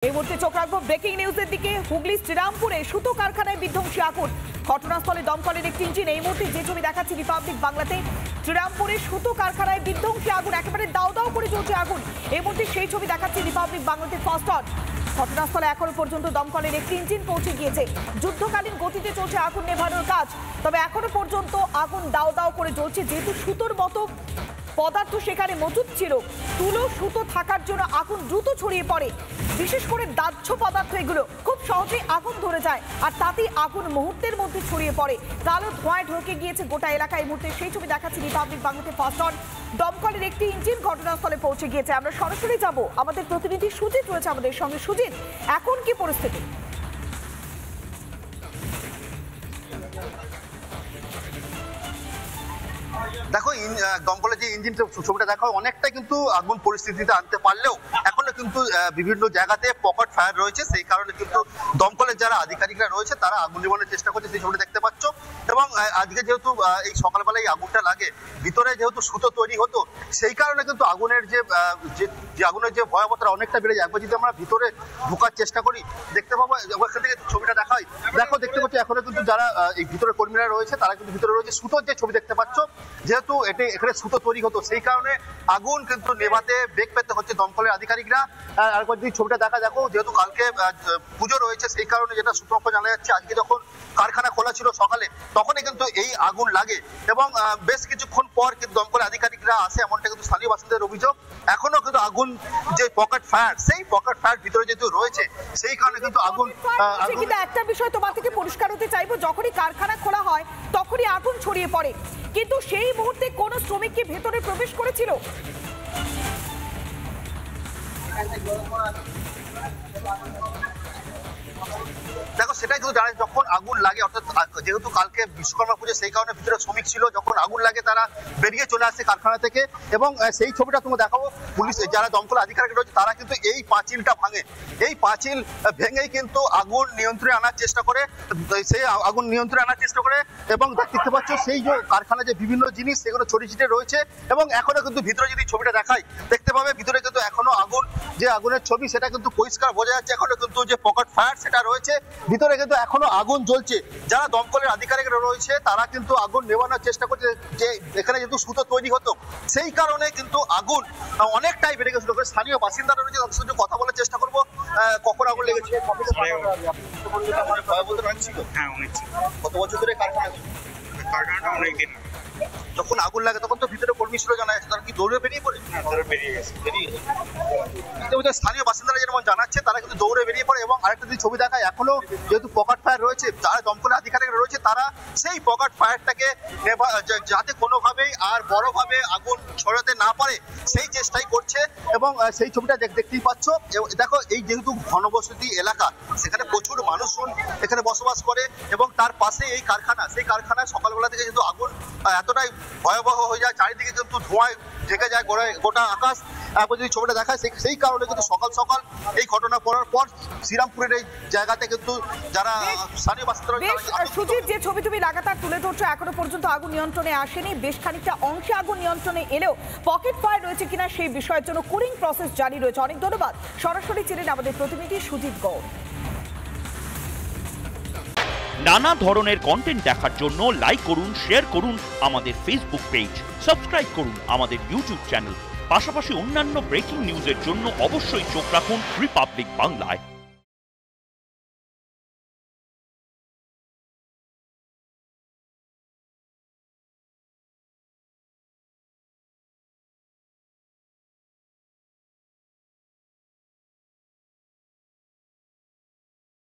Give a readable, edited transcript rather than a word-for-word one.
এই মুহূর্তে চোখ রাখবো ব্রেকিং নিউজের দিকে। হুগলি শ্রীরামপুরে সুতো কারখানায় বিধ্বংসী আগুন। ঘটনাস্থলে দমকলের একটি ইঞ্জিন। এই মুহূর্তে যে ছবি দেখাচ্ছি রিপাবলিক বাংলাতে, শ্রীরামপুরে সুতো কারখানায় বিধ্বংসী আগুন, একেবারে দাও দাও করে জ্বলছে আগুন। এই মুহূর্তে সেই ছবি দেখাচ্ছি রিপাবলিক বাংলাতে ফার্স্ট অন। ঘটনাস্থলে এখনো পর্যন্ত দমকলের একটি ইঞ্জিন পৌঁছে গিয়েছে। যুদ্ধকালীন গতিতে চলছে আগুন নেভানোর কাজ, তবে এখনো পর্যন্ত আগুন দাও দাও করে জ্বলছে। যেহেতু সুতোর মতো পদার্থ সেখানে মজুদ ছিল, তুলো সুতো থাকার জন্য আগুন দ্রুত ছড়িয়ে পড়ে। বিশেষ করে দাহ্য পদার্থ এগুলো খুব সহজেই আগুন ধরে যায়, আর তাতেই আগুন মুহূর্তের মধ্যে ছড়িয়ে পড়ে। কালো ধোঁয়ায় ঢুকে গিয়েছে গোটা এলাকায়। এই মুহূর্তে সেই ছবি দেখাচ্ছি রিপাবলিক বাংলাতে ফার্স্ট অন। দমকলের একটি ইঞ্জিন ঘটনাস্থলে পৌঁছে গিয়েছে। আমরা সরাসরি যাব, আমাদের প্রতিনিধি সুজিত রয়েছে আমাদের সঙ্গে। সুজিত, এখন কি পরিস্থিতি? দেখো, দমকলের যে ইঞ্জিন ছবিটা দেখো, অনেকটা কিন্তু আগুন পরিস্থিতিতে আনতে পারলেও এখনো কিন্তু বিভিন্ন জায়গাতে পকেট ফায়ার রয়েছে। সেই কারণে কিন্তু দমকলের যারা আধিকারিকরা রয়েছে তারা আগুন নিবানোর চেষ্টা করছে, সেই ছবিটা দেখতে পাচ্ছ। এবং আজকে যেহেতু এই সকালবেলায় আগুনটা লাগে, ভিতরে যেহেতু সুতো তৈরি হতো, সেই কারণে কিন্তু আগুনের যে আগুনের যে ভয়াবহতা অনেকটা বেড়ে যায়। একবার যদি আমরা ভিতরে ঢোকার চেষ্টা করি, দেখতে পাবো ওখান থেকে ছবিটা দেখাই। দেখো, দেখতে পাচ্ছ এখনো কিন্তু যারা এই ভিতরে কর্মীরা রয়েছে তারা কিন্তু ভিতরে রয়েছে। সুতোর যে ছবি দেখতে পাচ্ছ, যেহেতু এখানে সুতো তৈরি হতো, সেই কারণে আগুন কিন্তু নেভাতে বেগ পেতে হচ্ছে দমকলের আধিকারিকরা। আরেকবার যদি ছবিটা দেখো, যেহেতু কালকে পুজো রয়েছে, সেই কারণে যেটা সূত্রপক্ষ জানা যাচ্ছে, আজকে যখন কারখানা খোলা ছিল সকালে, তখনই কিন্তু এই আগুন লাগে এবং বেশ কিছুক্ষণ পর কিন্তু দমকলের আধিকারিকরা আসে, এমনটা কিন্তু স্থানীয় বাসিন্দাদের অভিযোগ। এখনো কিন্তু আগুন যে পকেট ফায়ার, সেই পকেট ফায়ার ভিতরে যেহেতু রয়েছে, সেই কারণে কিন্তু আগুন। কিন্তু একটা বিষয় তোমার থেকে পরিষ্কার হতে চাইবো, যখনই কারখানা খোলা হয় তখনই আগুন ছড়িয়ে পড়ে, কিন্তু সেই মুহূর্তে কোন শ্রমিক কি ভেতরে প্রবেশ করেছিল? দেখো, সেটাই কিন্তু জানে, যখন আগুন লাগে, অর্থাৎ যেহেতু কালকে বিশ্বকর্মা পুজো, সেই কারণে ভিতরে শ্রমিক ছিল, যখন আগুন লাগে তারা বেরিয়ে চলে আসে কারখানা থেকে। এবং সেই ছবিটা তোমাকে দেখাবো, পুলিশ যারা দমকল আধিকারিক রয়েছে তারা কিন্তু এই পাঁচিলটা ভাঙে। এই পাঁচিল ভেঙেই কিন্তু আগুন নিয়ন্ত্রণে আনার চেষ্টা করে, এবং দেখতে পাচ্ছ সেই যে কারখানা যে বিভিন্ন জিনিস সেগুলো ছড়িয়ে ছিটে রয়েছে। এবং এখনো কিন্তু ভিতরে যদি ছবিটা দেখাই, দেখতে পাবে ভিতরে কিন্তু এখনো আগুন, যে আগুনের ছবি সেটা কিন্তু পরিষ্কার বোঝা যাচ্ছে। এখনো কিন্তু যে পকেট ফায়ার সেটা রয়েছে, ভিতরে কিন্তু এখনো আগুন জ্বলছে। যারা দমকলের আধিকারিকরা রয়েছে তারা কিন্তু আগুন নেভানোর চেষ্টা করছে। যে এখানে যেহেতু সুতো তৈরি হতো, সেই কারণে কিন্তু আগুন অনেকটাই বেড়ে গেছিল। স্থানীয় বাসিন্দারা রয়েছে, তাদের সঙ্গে কথা বলার চেষ্টা করবো। কখন আগুন লেগেছে? কত বছর ধরে কারখানাটা? অনেকদিন। যখন আগুন লাগে তখন তো ভিতরে কর্মী ছিল জানা যাচ্ছে, তারা কি দৌড়ে বেরিয়ে পড়ে? বেরিয়ে গেছে। স্থানীয় বাসিন্দারা যেমন জানাচ্ছে, তারা কিন্তু দৌড়ে বেরিয়ে পড়ে। এবং আরেকটা যদি ছবি দেখায়, এখনো যেহেতু পকেট ফায়ার রয়েছে, যারা দমকলের আধিকারিকরা রয়েছে তারা সেই পকেট ফায়ারটাকে যাতে কোনোভাবেই আর বড়ভাবে আগুন ছড়াতে না পারে, সেই চেষ্টাই করছে। এবং সেই ছবিটা দেখতেই পাচ্ছ। দেখো, এই যেহেতু ঘনবসতি এলাকা, সেখানে প্রচুর মানুষজন এখানে বসবাস করে, এবং তার পাশে এই কারখানা, সেই কারখানায় সকালবেলা থেকে যেহেতু আগুন এতটাই ভয়াবহ হয়ে যায়, চারিদিকে কিন্তু ধোঁয়ায় ঢেকে যায় গোটা আকাশ। যদি ছবিটা দেখায়, সেই কারণে কিন্তু সকাল সকাল এই ঘটনা পড়ার পর শ্রীরামপুরের এই জায়গাতে কিন্তু যারা স্থানীয় বাসিন্দারা। সুজিত, যে ছবি তুমি লাগাতার তুলে ধরছো, এখনো পর্যন্ত আগুন নিয়ন্ত্রণে আসেনি। বেশ খানিকটা অংশে আগুন নিয়ন্ত্রণে এলেও পকেট ফায়ার রয়েছে কিনা সেই বিষয়ের জন্য কুলিং প্রসেস জারি রয়েছে। অনেক ধন্যবাদ। সরাসরি ছিলেন আমাদের প্রতিনিধি সুজিত গৌড়। নানা ধরনের কন্টেন্ট দেখার জন্য লাইক করুন, শেয়ার করুন আমাদের ফেসবুক পেজ, সাবস্ক্রাইব করুন আমাদের ইউটিউব চ্যানেল। পাশাপাশি অন্যান্য ব্রেকিং নিউজের জন্য অবশ্যই চোখ রাখুন রিপাবলিক বাংলায়।